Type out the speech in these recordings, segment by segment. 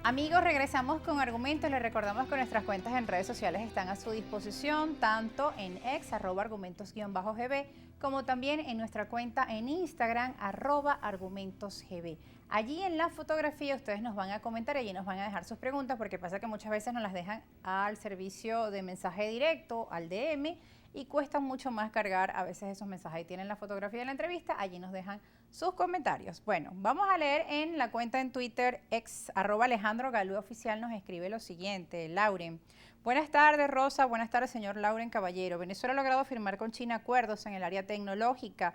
Amigos, regresamos con argumentos. Les recordamos que nuestras cuentas en redes sociales están a su disposición, tanto en ex, @argumentos_gb, como también en nuestra cuenta en Instagram, @argumentosgb. Allí en la fotografía ustedes nos van a comentar, allí nos van a dejar sus preguntas, porque pasa que muchas veces nos las dejan al servicio de mensaje directo, al DM, y cuesta mucho más cargar a veces esos mensajes. Ahí tienen la fotografía de la entrevista, allí nos dejan sus comentarios. Bueno, vamos a leer en la cuenta en Twitter, @Alejandro Galú Oficial, nos escribe lo siguiente. Lauren: buenas tardes, Rosa. Buenas tardes, señor Lauren Caballero. Venezuela ha logrado firmar con China acuerdos en el área tecnológica.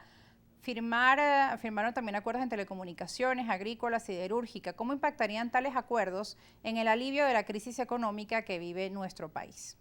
Firmaron también acuerdos en telecomunicaciones, agrícola, siderúrgica. ¿Cómo impactarían tales acuerdos en el alivio de la crisis económica que vive nuestro país?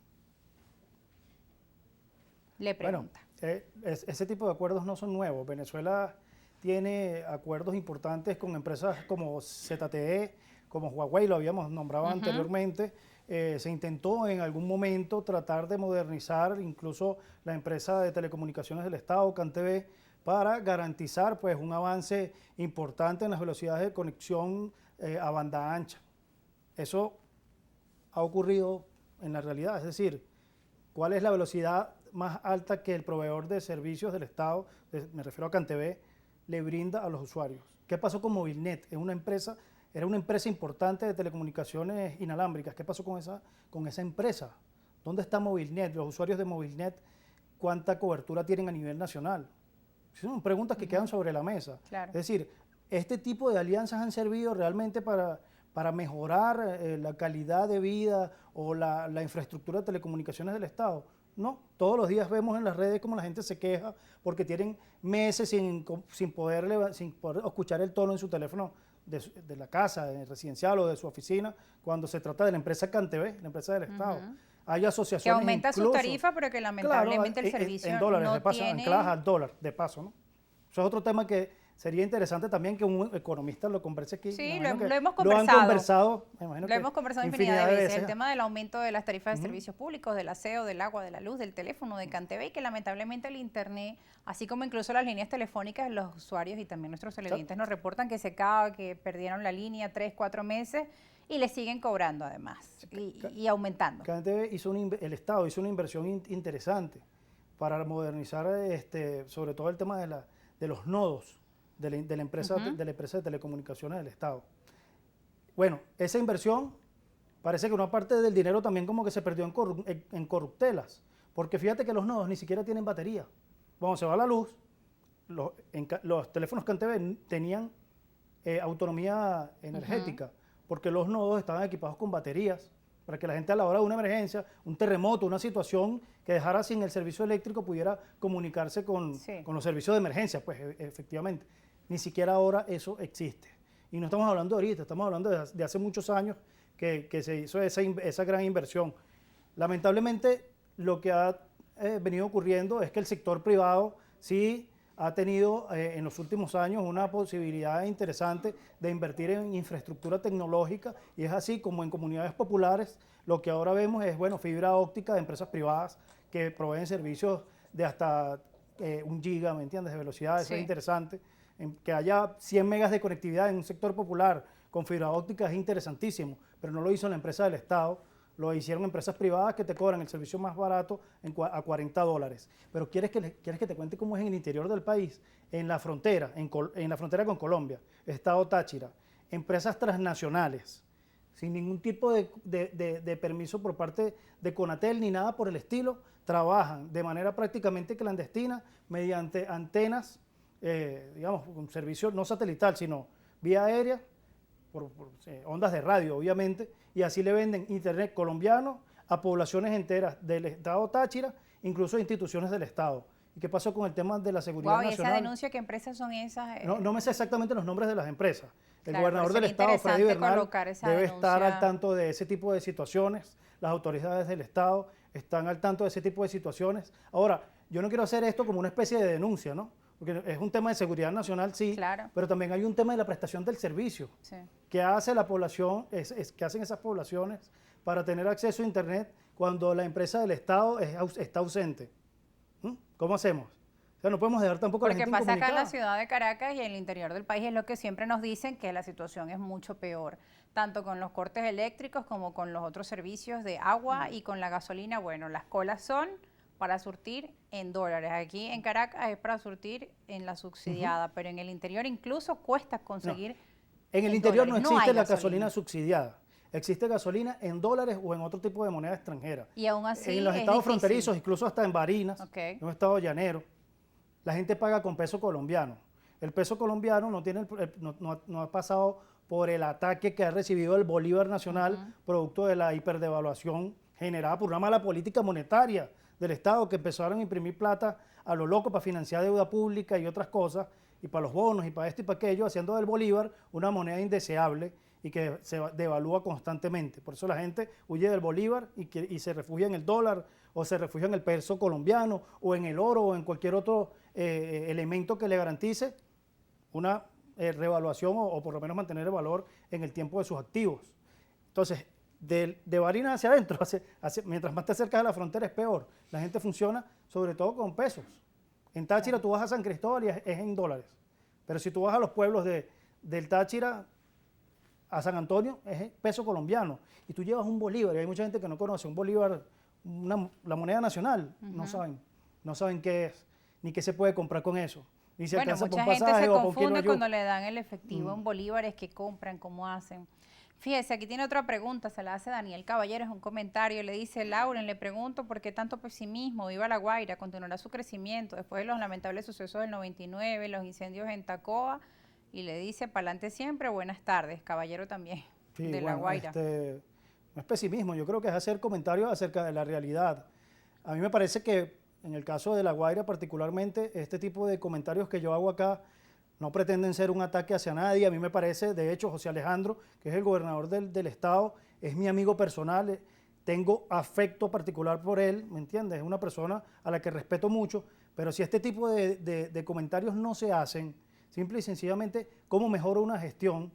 Le pregunta. Bueno, ese tipo de acuerdos no son nuevos. Venezuela tiene acuerdos importantes con empresas como ZTE, como Huawei, lo habíamos nombrado anteriormente. Se intentó en algún momento tratar de modernizar incluso la empresa de telecomunicaciones del Estado, CanTV, para garantizar pues, un avance importante en las velocidades de conexión a banda ancha. Eso ha ocurrido en la realidad, es decir, ¿cuál es la velocidad más alta que el proveedor de servicios del Estado, me refiero a CanTV, le brinda a los usuarios? ¿Qué pasó con Movilnet? Era una empresa importante de telecomunicaciones inalámbricas. ¿Qué pasó con esa empresa? ¿Dónde está Movilnet? Los usuarios de Movilnet, ¿cuánta cobertura tienen a nivel nacional? Son preguntas que quedan sobre la mesa. Claro. Es decir, este tipo de alianzas han servido realmente para mejorar la calidad de vida o la infraestructura de telecomunicaciones del Estado. No, todos los días vemos en las redes cómo la gente se queja porque tienen meses sin poder escuchar el tono en su teléfono de la casa, residencial o de su oficina, cuando se trata de la empresa CanTV, la empresa del Estado. Hay asociaciones que aumenta incluso, su tarifa, pero que lamentablemente claro, el servicio en dólares, no de paso, tiene... ancladas al dólar, de paso, ¿no? Eso es otro tema que sería interesante también que un economista lo converse aquí. Sí, lo hemos conversado. Lo han conversado, me imagino Lo hemos conversado infinidad de veces. El tema del aumento de las tarifas de servicios públicos, del aseo, del agua, de la luz, del teléfono, de CanTV, y que lamentablemente el internet, así como incluso las líneas telefónicas, los usuarios y también nuestros televidentes nos reportan que se acaba, que perdieron la línea 3, 4 meses y le siguen cobrando además y aumentando. CanTV el Estado hizo una inversión interesante para modernizar sobre todo el tema de los nodos de la empresa de telecomunicaciones del Estado. Bueno, esa inversión parece que una parte del dinero también como que se perdió en corruptelas, porque fíjate que los nodos ni siquiera tienen batería. Cuando se va la luz, los teléfonos CanTV tenían autonomía energética, porque los nodos estaban equipados con baterías, para que la gente a la hora de una emergencia, un terremoto, una situación que dejara sin el servicio eléctrico pudiera comunicarse con los servicios de emergencia, pues efectivamente. Ni siquiera ahora eso existe. Y no estamos hablando de ahorita, estamos hablando de hace muchos años que se hizo esa gran inversión. Lamentablemente, lo que ha venido ocurriendo es que el sector privado sí ha tenido en los últimos años una posibilidad interesante de invertir en infraestructura tecnológica, y es así como en comunidades populares lo que ahora vemos es, bueno, fibra óptica de empresas privadas que proveen servicios de hasta 1 giga, ¿me entiendes?, de velocidad. Eso es interesante. Que haya 100 megas de conectividad en un sector popular con fibra óptica es interesantísimo, pero no lo hizo la empresa del Estado, lo hicieron empresas privadas que te cobran el servicio más barato a $40. Pero ¿quieres que te cuente cómo es en el interior del país? En la frontera, en la frontera con Colombia, Estado Táchira, empresas transnacionales, sin ningún tipo de permiso por parte de Conatel ni nada por el estilo, trabajan de manera prácticamente clandestina mediante antenas, digamos, un servicio no satelital, sino vía aérea, por ondas de radio, obviamente, y así le venden internet colombiano a poblaciones enteras del Estado Táchira, incluso instituciones del Estado. ¿Y qué pasó con el tema de la seguridad nacional? ¿Y esa denuncia qué empresas son esas? No me sé exactamente los nombres de las empresas. El Claro, gobernador del Estado, Freddy Bernal, debe estar al denuncia. tanto de ese tipo de situaciones. Las autoridades del Estado están al tanto de ese tipo de situaciones. Ahora, yo no quiero hacer esto como una especie de denuncia, ¿no? Porque es un tema de seguridad nacional, sí, claro, pero también hay un tema de la prestación del servicio. Sí. ¿Qué hace la población, qué hacen esas poblaciones para tener acceso a Internet cuando la empresa del Estado está ausente? ¿Cómo hacemos? O sea, no podemos dejar tampoco a la gente incomunicada. Porque pasa acá en la ciudad de Caracas y en el interior del país es lo que siempre nos dicen, que la situación es mucho peor. tanto con los cortes eléctricos como con los otros servicios de agua y con la gasolina. Bueno, las colas son para surtir en dólares. Aquí en Caracas es para surtir en la subsidiada, pero en el interior incluso cuesta conseguir. No. En el interior dólares. no existe la gasolina gasolina subsidiada. Existe gasolina en dólares o en otro tipo de moneda extranjera. Y aún así en los es estados difícil. fronterizos, incluso hasta en Barinas, Okay. en un estado llanero, la gente paga con peso colombiano. El peso colombiano no ha pasado por el ataque que ha recibido el Bolívar Nacional, producto de la hiperdevaluación generada por una mala política monetaria del Estado, que empezaron a imprimir plata a lo loco para financiar deuda pública y otras cosas, y para los bonos y para esto y para aquello, haciendo del Bolívar una moneda indeseable y que se devalúa constantemente. Por eso la gente huye del Bolívar y se refugia en el dólar, o se refugia en el peso colombiano, o en el oro, o en cualquier otro elemento que le garantice una revaluación o por lo menos mantener el valor en el tiempo de sus activos. Entonces, de Barinas hacia adentro, mientras más te acercas a la frontera es peor. La gente funciona sobre todo con pesos. En Táchira tú vas a San Cristóbal y es en dólares. Pero si tú vas a los pueblos del Táchira a San Antonio, es peso colombiano. Y tú llevas un bolívar, y hay mucha gente que no conoce un bolívar, la moneda nacional, no saben qué es, ni qué se puede comprar con eso. Ni se alcanza por un pasaje o por un kilo de confunde yuca. cuando le dan el efectivo en bolívares, que compran, cómo hacen. Fíjese, aquí tiene otra pregunta, se la hace Daniel Caballero, es un comentario, le dice: Lauren, le pregunto por qué tanto pesimismo, viva La Guaira, continuará su crecimiento después de los lamentables sucesos del 99, los incendios en Tacoa, y le dice: pa'lante siempre, buenas tardes. Caballero también, Sí, de La Guaira. No es pesimismo, yo creo que es hacer comentarios acerca de la realidad. A mí me parece que en el caso de La Guaira particularmente, este tipo de comentarios que yo hago acá no pretenden ser un ataque hacia nadie. A mí me parece, de hecho, José Alejandro, que es el gobernador del estado, es mi amigo personal, tengo afecto particular por él, ¿me entiendes? Es una persona a la que respeto mucho, pero si este tipo de comentarios no se hacen, simple y sencillamente, ¿cómo mejora una gestión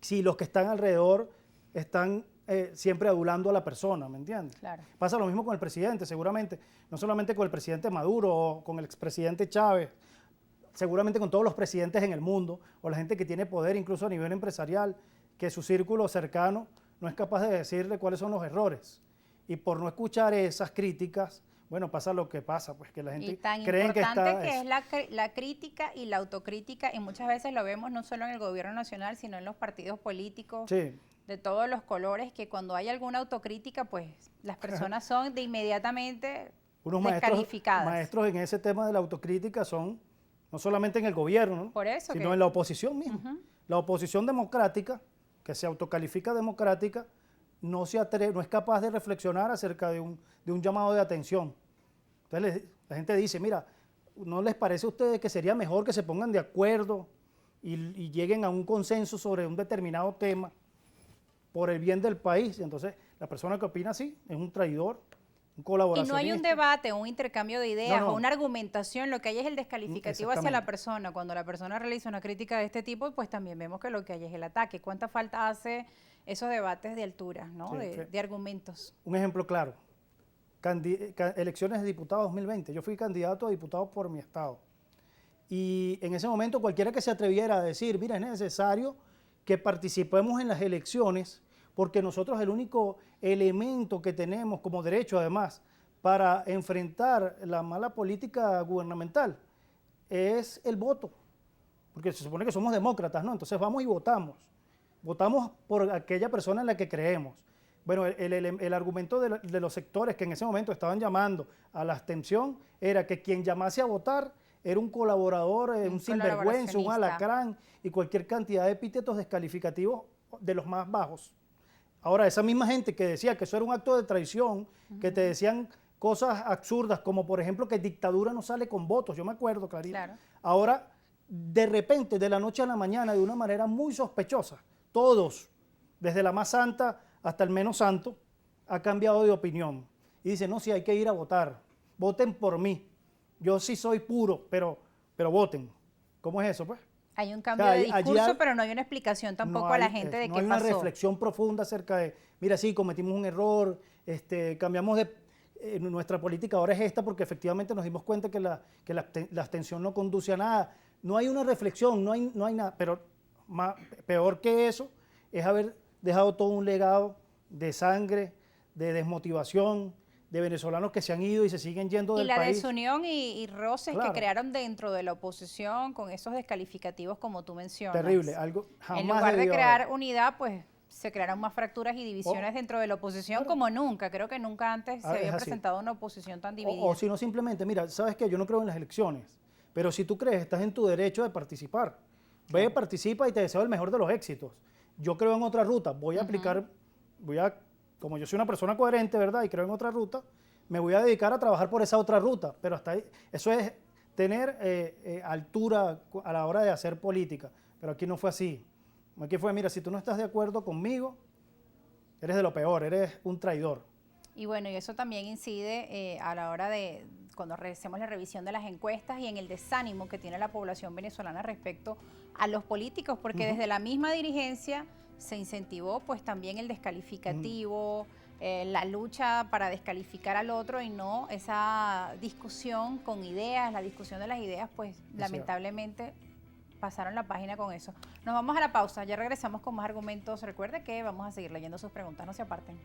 si los que están alrededor están siempre adulando a la persona, ¿me entiendes? Claro. Pasa lo mismo con el presidente, seguramente, no solamente con el presidente Maduro o con el expresidente Chávez, seguramente con todos los presidentes en el mundo, o la gente que tiene poder incluso a nivel empresarial, que su círculo cercano no es capaz de decirle cuáles son los errores. Y por no escuchar esas críticas, bueno, pasa lo que pasa, pues que la gente cree que está... Y tan importante que es la crítica y la autocrítica, y muchas veces lo vemos no solo en el gobierno nacional, sino en los partidos políticos. Sí. De todos los colores, que cuando hay alguna autocrítica, pues las personas son de inmediatamente descalificadas. Maestros en ese tema de la autocrítica son, no solamente en el gobierno, ¿no? Por eso sino en la oposición misma. La oposición democrática, que se autocalifica democrática, no es capaz de reflexionar acerca de un llamado de atención. Entonces la gente dice: mira, ¿no les parece a ustedes que sería mejor que se pongan de acuerdo y lleguen a un consenso sobre un determinado tema por el bien del país? Entonces, la persona que opina así es un traidor, un colaboracionista. Y no hay un debate, un intercambio de ideas o una argumentación, lo que hay es el descalificativo hacia la persona. Cuando la persona realiza una crítica de este tipo, pues también vemos que lo que hay es el ataque. ¿Cuánta falta hace esos debates de altura, ¿no? Sí, de argumentos? Un ejemplo claro, elecciones de diputados 2020. Yo fui candidato a diputado por mi estado. Y en ese momento cualquiera que se atreviera a decir: mira, es necesario que participemos en las elecciones, porque nosotros el único elemento que tenemos como derecho, además, para enfrentar la mala política gubernamental es el voto, porque se supone que somos demócratas, ¿no? Entonces vamos y votamos por aquella persona en la que creemos. Bueno, el argumento de los sectores que en ese momento estaban llamando a la abstención era que quien llamase a votar era un colaborador, un sinvergüenza, un alacrán y cualquier cantidad de epítetos descalificativos de los más bajos. Ahora, esa misma gente que decía que eso era un acto de traición, que te decían cosas absurdas, como por ejemplo que dictadura no sale con votos, yo me acuerdo, Clarita. Claro. Ahora, de repente, de la noche a la mañana, de una manera muy sospechosa, todos, desde la más santa hasta el menos santo, ha cambiado de opinión. Y dice: no, sí, hay que ir a votar, voten por mí. Yo sí soy puro, pero voten. ¿Cómo es eso, pues? Hay un cambio de discurso, pero no hay una explicación tampoco a la gente de qué pasó. No hay una reflexión profunda acerca de: mira, sí, cometimos un error, cambiamos nuestra política ahora es esta porque efectivamente nos dimos cuenta que la abstención no conduce a nada. No hay una reflexión, no hay nada. Pero peor que eso es haber dejado todo un legado de sangre, de desmotivación, de venezolanos que se han ido y se siguen yendo del país. Y la desunión y roces que crearon dentro de la oposición con esos descalificativos como tú mencionas. Terrible, algo jamás. En lugar de crear unidad, pues se crearon más fracturas y divisiones dentro de la oposición como nunca. Creo que nunca antes se había presentado una oposición tan dividida. O si no, simplemente, mira, ¿sabes qué? Yo no creo en las elecciones, pero si tú crees, estás en tu derecho de participar. Ve, participa y te deseo el mejor de los éxitos. Yo creo en otra ruta, voy a aplicar, como yo soy una persona coherente, ¿verdad? Y creo en otra ruta, me voy a dedicar a trabajar por esa otra ruta. Pero hasta ahí, eso es tener altura a la hora de hacer política. Pero aquí no fue así. Aquí fue, mira, si tú no estás de acuerdo conmigo, eres de lo peor, eres un traidor. Y bueno, y eso también incide a la hora de, cuando hacemos la revisión de las encuestas y en el desánimo que tiene la población venezolana respecto a los políticos, porque desde la misma dirigencia se incentivó pues también el descalificativo, la lucha para descalificar al otro y no esa discusión con ideas, la discusión de las ideas, pues lamentablemente pasaron la página con eso. Nos vamos a la pausa, ya regresamos con más argumentos. Recuerde que vamos a seguir leyendo sus preguntas, no se aparten.